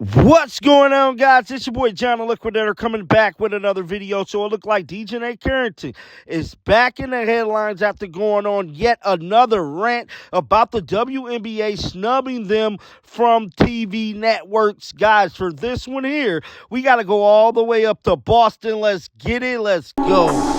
What's going on, guys? It's your boy John the Liquidator coming back with another video. So it looked like Dijonai Carrington is back in the headlines after going on yet another rant about the WNBA snubbing them from TV networks. Guys, for this one here, we got to go all the way up to Boston. Let's get it. Let's go.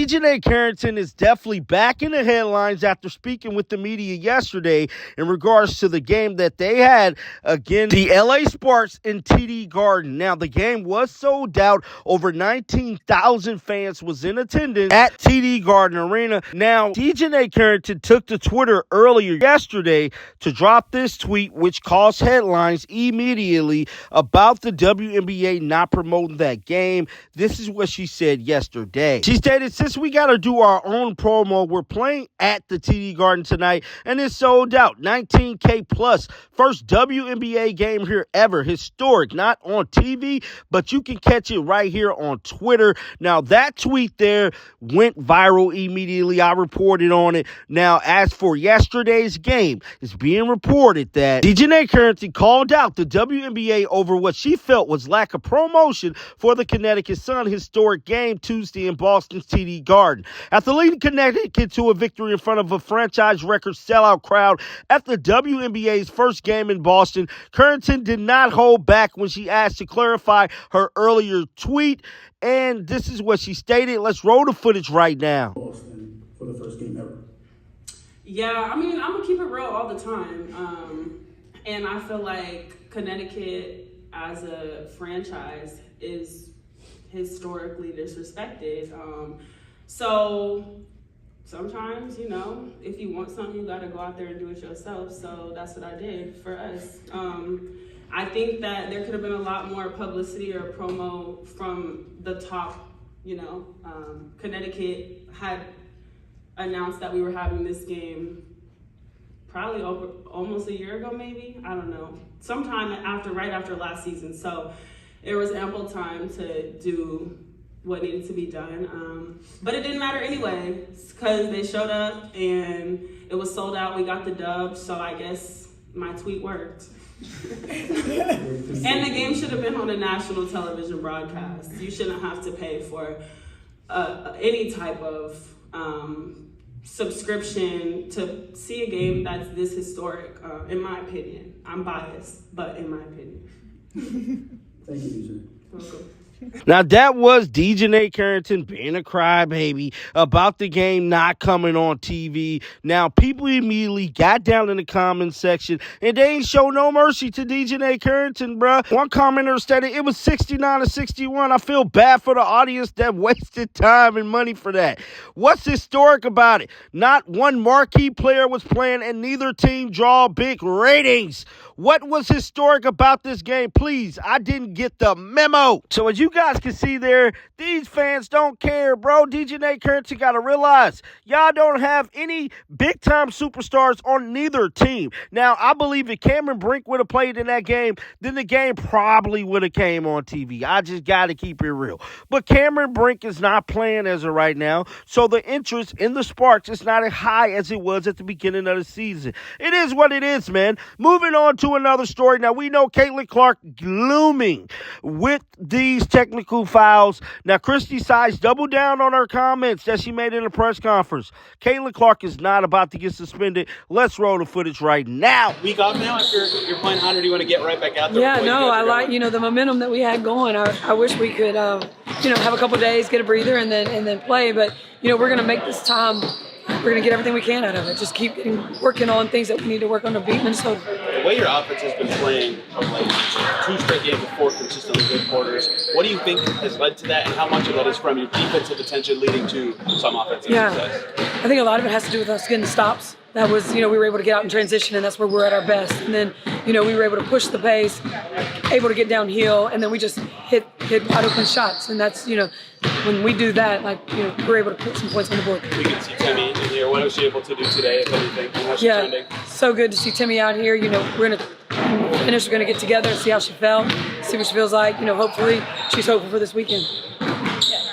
Dijonai Carrington is definitely back in the headlines after speaking with the media yesterday in regards to the game that they had against the LA Sparks in TD Garden. Now, the game was sold out. Over 19,000 fans was in attendance at TD Garden Arena. Now, Dijonai Carrington took to Twitter earlier yesterday to drop this tweet, which caused headlines immediately about the WNBA not promoting that game. This is what she said yesterday. She stated, "Since we got to do our own promo, we're playing at the TD Garden tonight, and it's sold out. 19K plus. First WNBA game here ever. Historic. Not on TV, but you can catch it right here on Twitter." Now, that tweet there went viral immediately. I reported on it. Now, as for yesterday's game, it's being reported that Dijonai Carrington called out the WNBA over what she felt was lack of promotion for the Connecticut Sun historic game Tuesday in Boston's TD Garden. After leading Connecticut to a victory in front of a franchise record sellout crowd at the WNBA's first game in Boston, Carrington did not hold back when she asked to clarify her earlier tweet, and this is what she stated. Let's roll the footage right now. Boston for the first game ever. Yeah, I mean, I'm gonna keep it real all the time, and I feel like Connecticut as a franchise is historically disrespected. So sometimes, you know, if you want something, you gotta go out there and do it yourself. So that's what I did for us. I think that there could have been a lot more publicity or promo from the top. Connecticut had announced that we were having this game probably over almost a year ago, maybe. I don't know. Sometime right after last season. So there was ample time to do what needed to be done. But it didn't matter anyway, because they showed up and it was sold out. We got the dub, so I guess my tweet worked. And the game should have been on a national television broadcast. You shouldn't have to pay for any type of subscription to see a game that's this historic, in my opinion. I'm biased, but in my opinion. Thank you, DJ. Welcome. Now, that was Dijonai Carrington being a crybaby about the game not coming on TV. Now, people immediately got down in the comment section, and they ain't show no mercy to Dijonai Carrington, bruh. One commenter stated it was 69-61. I feel bad for the audience that wasted time and money for that. What's historic about it? Not one marquee player was playing, and neither team draw big ratings. What was historic about this game? Please, I didn't get the memo. So as you guys can see there, these fans don't care, bro. Dijonai Carrington got to realize y'all don't have any big-time superstars on neither team. Now, I believe if Cameron Brink would have played in that game, then the game probably would have came on TV. I just got to keep it real. But Cameron Brink is not playing as of right now, so the interest in the Sparks is not as high as it was at the beginning of the season. It is what it is, man. Moving on to another story. Now, we know Caitlin Clark glooming with these technical fouls. Now, Christie sides double down on her comments that she made in a press conference. Caitlin Clark is not about to get suspended. Let's roll the footage right now. Week off now after you're playing 100, do you want to get right back out there? Yeah, no, I like, the momentum that we had going. I wish we could, have a couple days, get a breather, and then play. But, we're going to make this time. We're going to get everything we can out of it. Just keep working on things that we need to work on to beat Minnesota. The way your offense has been playing of late, 2 straight games of 4 consistently good quarters, what do you think has led to that, and how much of that is from your defensive attention leading to some offensive success? I think a lot of it has to do with us getting the stops. That was, we were able to get out in transition, and that's where we're at our best. And then, we were able to push the pace, able to get downhill, and then we just hit wide open shots. And that's, when we do that, we're able to put some points on the board. We can see Timmy in here here. What was she able to do today, if anything? How's she trending? So good to see Timmy out here. We're going to finish. We're going to get together and see how she felt, see what she feels like. Hopefully she's hopeful for this weekend.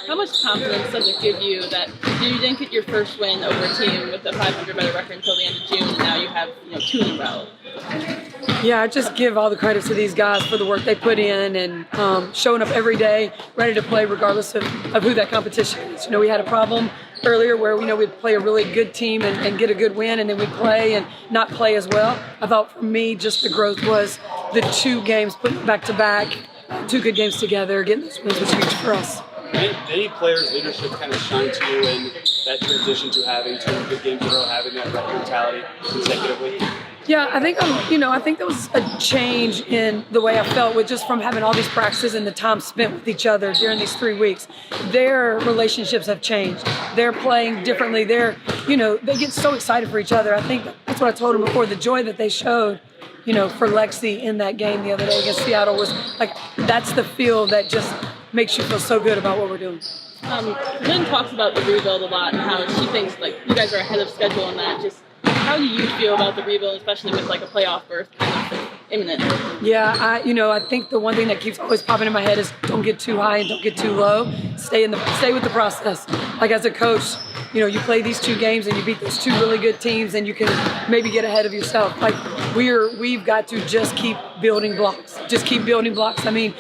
How much confidence does it give you that you didn't get your first win over a team with a 500 better record until the end of June, and now you have 2 in a row? Yeah, I just give all the credit to these guys for the work they put in and showing up every day, ready to play regardless of who that competition is. We had a problem earlier where we'd play a really good team and get a good win, and then we'd play and not play as well. I thought for me, just the growth was the 2 games put back to back, 2 good games together, getting those wins was huge for us. Any players' leadership kind of shine to you in that transition to having 2 good games in a row, having that rep mentality consecutively? Yeah, I think I think there was a change in the way I felt with just from having all these practices and the time spent with each other during these 3 weeks. Their relationships have changed. They're playing differently. They get so excited for each other. I think that's what I told them before. The joy that they showed, for Lexi in that game the other day against Seattle was like, that's the feel that just makes you feel so good about what we're doing. Lynn talks about the rebuild a lot and how she thinks you guys are ahead of schedule on that. Just how do you feel about the rebuild, especially with a playoff berth kind of imminent? Yeah, I think the one thing that keeps always popping in my head is don't get too high and don't get too low. Stay with the process. As a coach, you play these 2 games and you beat those 2 really good teams, and you can maybe get ahead of yourself. We've got to just keep building blocks. Just keep building blocks. I mean,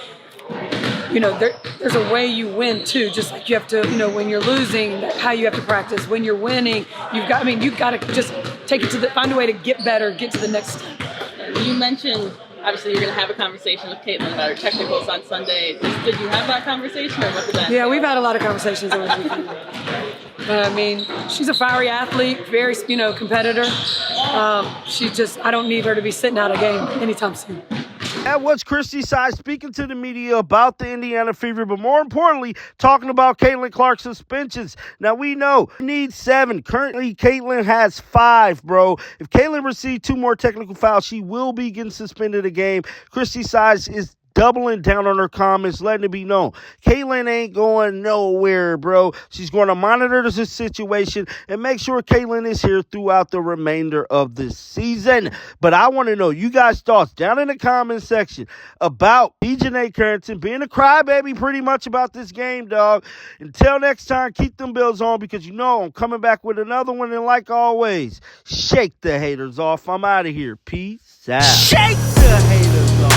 there's a way you win too. Just like you have to, when you're losing, how you have to practice. When you're winning, you've got to just take it find a way to get better, get to the next step. You mentioned, obviously, you're going to have a conversation with Caitlin about her technicals on Sunday. Did you have that conversation, or what did that? Yeah, we've had a lot of conversations over the weekend. But she's a fiery athlete, very, competitor. I don't need her to be sitting out a game anytime soon. That was Christie Size speaking to the media about the Indiana Fever, but more importantly, talking about Caitlin Clark's suspensions. Now, we know we need 7. Currently, Caitlin has 5, bro. If Caitlin received 2 more technical fouls, she will be getting suspended a game. Christie Size is doubling down on her comments, letting it be known. Caitlin ain't going nowhere, bro. She's going to monitor the situation and make sure Caitlin is here throughout the remainder of the season. But I want to know you guys' thoughts down in the comments section about Dijonai Carrington being a crybaby pretty much about this game, dog. Until next time, keep them Bills on, because I'm coming back with another one, and like always, shake the haters off. I'm out of here. Peace out. Shake the haters off.